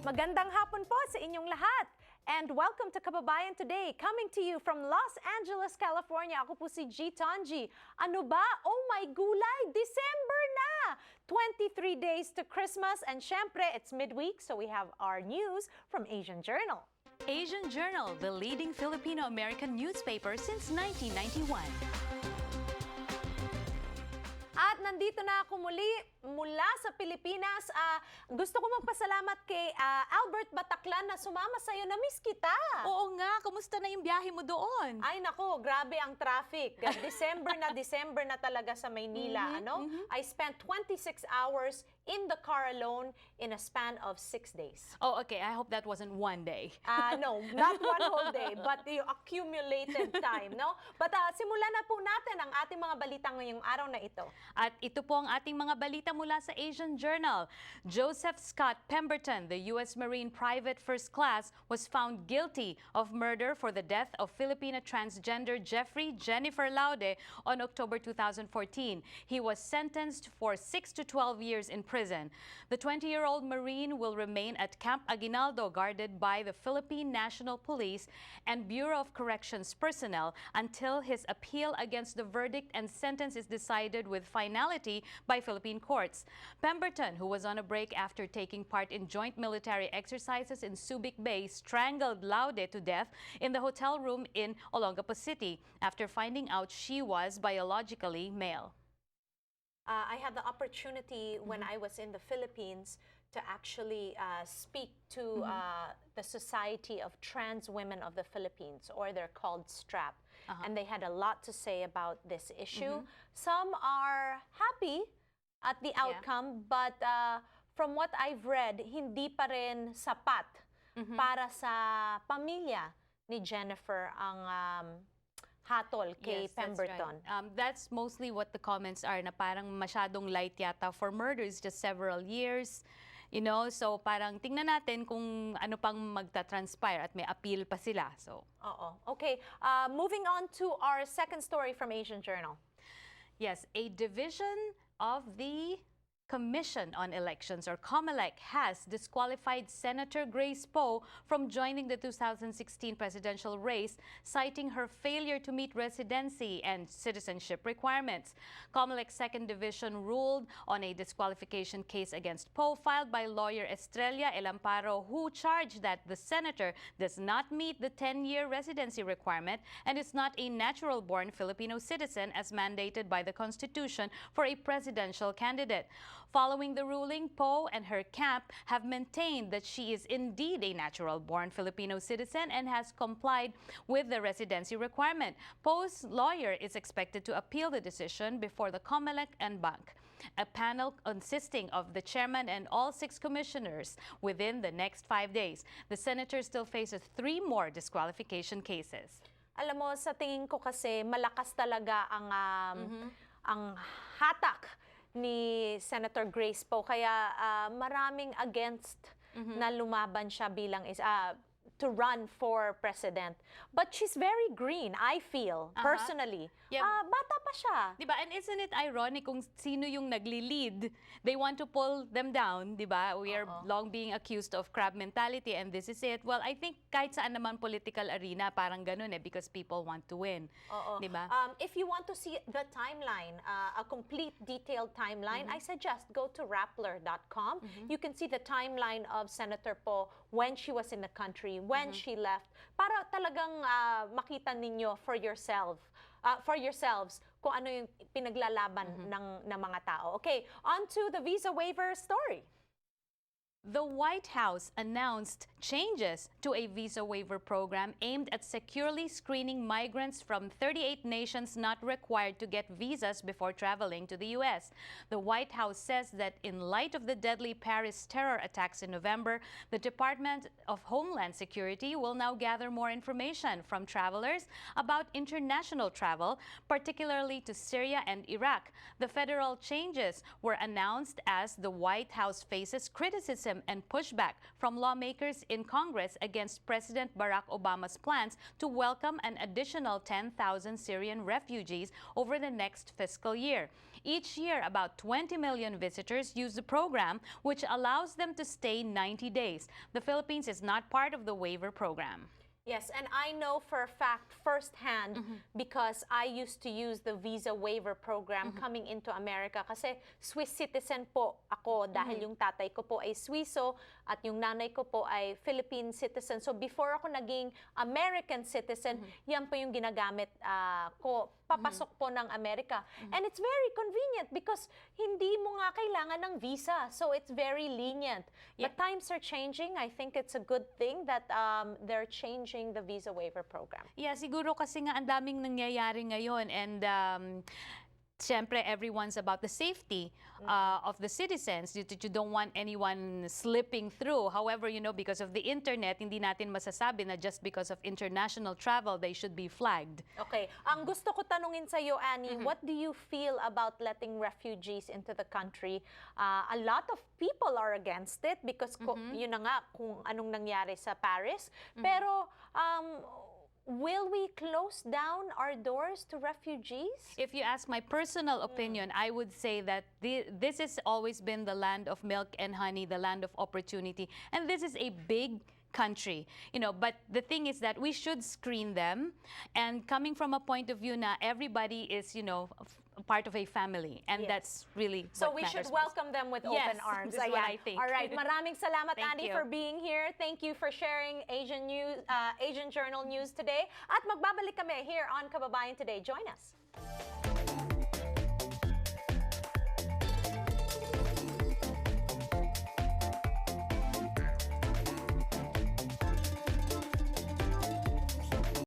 Magandang hapon po sa inyong lahat. And welcome to Kababayan Today, coming to you from Los Angeles, California. Ako po si G. Tonji. Ano ba? Oh my gulay! December na! 23 days to Christmas. And syempre, it's midweek, so we have our news from Asian Journal. Asian Journal, the leading Filipino-American newspaper since 1991. At nandito na ako muli mula sa Pilipinas. Gusto ko magpasalamat kay Albert Bataclan na sumama sa'yo. Na-miss kita. Oo nga, kumusta na yung biyahe mo doon? Ay nako, grabe ang traffic. December na talaga sa Maynila. I spent 26 hours in the car alone in a span of 6 days. Oh, okay. I hope that wasn't one day. No, not one whole day, but the accumulated time, no? But simulan na po natin ang ating mga balita ngayong araw na ito. At ito po ang ating mga balita mula sa Asian Journal. Joseph Scott Pemberton, the U.S. Marine Private First Class, was found guilty of murder for the death of Filipino transgender Jennifer Laude on October 2014. He was sentenced for 6 to 12 years in prison. The 20-year-old Marine will remain at Camp Aguinaldo, guarded by the Philippine National Police and Bureau of Corrections personnel until his appeal against the verdict and sentence is decided with finality by Philippine courts. Pemberton, who was on a break after taking part in joint military exercises in Subic Bay, strangled Laude to death in the hotel room in Olongapo City after finding out she was biologically male. I had the opportunity when I was in the Philippines to actually speak to the Society of Trans Women of the Philippines, or they're called STRAP. And they had a lot to say about this issue. Some are happy at the outcome, but from what I've read, hindi pa rin sapat para sa pamilya ni Jennifer ang hatol kay Pemberton. That's right. That's mostly what the comments are, na parang masyadong light yata for murders, just several years. You know, so parang tingnan natin kung ano pang magta-transpire at may appeal pa sila. So. Okay, moving on to our second story from Asian Journal. Yes, a division of the Commission on Elections, or COMELEC, has disqualified Senator Grace Poe from joining the 2016 presidential race, citing her failure to meet residency and citizenship requirements. COMELEC's second division ruled on a disqualification case against Poe filed by lawyer Estrella El Amparo, who charged that the senator does not meet the 10-year residency requirement and is not a natural-born Filipino citizen as mandated by the Constitution for a presidential candidate. Following the ruling, Poe and her camp have maintained that she is indeed a natural-born Filipino citizen and has complied with the residency requirement. Poe's lawyer is expected to appeal the decision before the COMELEC and Bank, a panel consisting of the chairman and all 6 commissioners, within the next 5 days. The senator still faces 3 more disqualification cases. Alam mo, sa tingin ko kasi malakas talaga ang hatak ni Senator Grace Poe, kaya maraming against na lumaban siya bilang to run for president. But she's very green, I feel, personally. Yeah. Bata pa siya. Diba? And isn't it ironic kung sino yung nagli-lead? They want to pull them down, diba? We are long being accused of crab mentality, and this is it. Well, I think kahit saan naman political arena, parang ganun because people want to win. Diba? If you want to see the timeline, a complete detailed timeline, I suggest go to Rappler.com. You can see the timeline of Senator Poe when she was in the country, when she left, para talagang makita ninyo for yourselves kung ano yung pinaglalaban ng mga tao. Okay, on to the visa waiver story. The White House announced changes to a visa waiver program aimed at securely screening migrants from 38 nations not required to get visas before traveling to the U.S. The White House says that in light of the deadly Paris terror attacks in November, the Department of Homeland Security will now gather more information from travelers about international travel, particularly to Syria and Iraq. The federal changes were announced as the White House faces criticism and pushback from lawmakers in Congress against President Barack Obama's plans to welcome an additional 10,000 Syrian refugees over the next fiscal year. Each year, about 20 million visitors use the program, which allows them to stay 90 days. The Philippines is not part of the waiver program. Yes, and I know for a fact firsthand because I used to use the visa waiver program coming into America kasi Swiss citizen po ako dahil yung tatay ko po ay Swiso at yung nanay ko po ay Philippine citizen. So before ako naging American citizen, yan po yung ginagamit ko papasok po ng Amerika. And it's very convenient because hindi mo nga kailangan ng visa. So it's very lenient. But times are changing. I think it's a good thing that they're changing the visa waiver program. Yeah, siguro kasi nga ang daming nangyayari ngayon and siyempre, everyone's about the safety of the citizens. You don't want anyone slipping through. However, you know, because of the internet, hindi natin masasabi na just because of international travel, they should be flagged. Okay. Ang gusto ko tanungin sa iyo, Annie, what do you feel about letting refugees into the country? A lot of people are against it because yun na nga kung anong nangyari sa Paris. Pero will we close down our doors to refugees? If you ask my personal opinion, I would say that this has always been the land of milk and honey, the land of opportunity. And this is a big country, you know, but the thing is that we should screen them. And coming from a point of view na everybody is, you know, part of a family. And that's really so what we should matters welcome them with open arms. This is what I think. All right, maraming salamat, Thank Andy, you. for being here. Thank you for sharing Asian news, Asian Journal News today. At magbabalik kami here on Kababayan Today. Join us.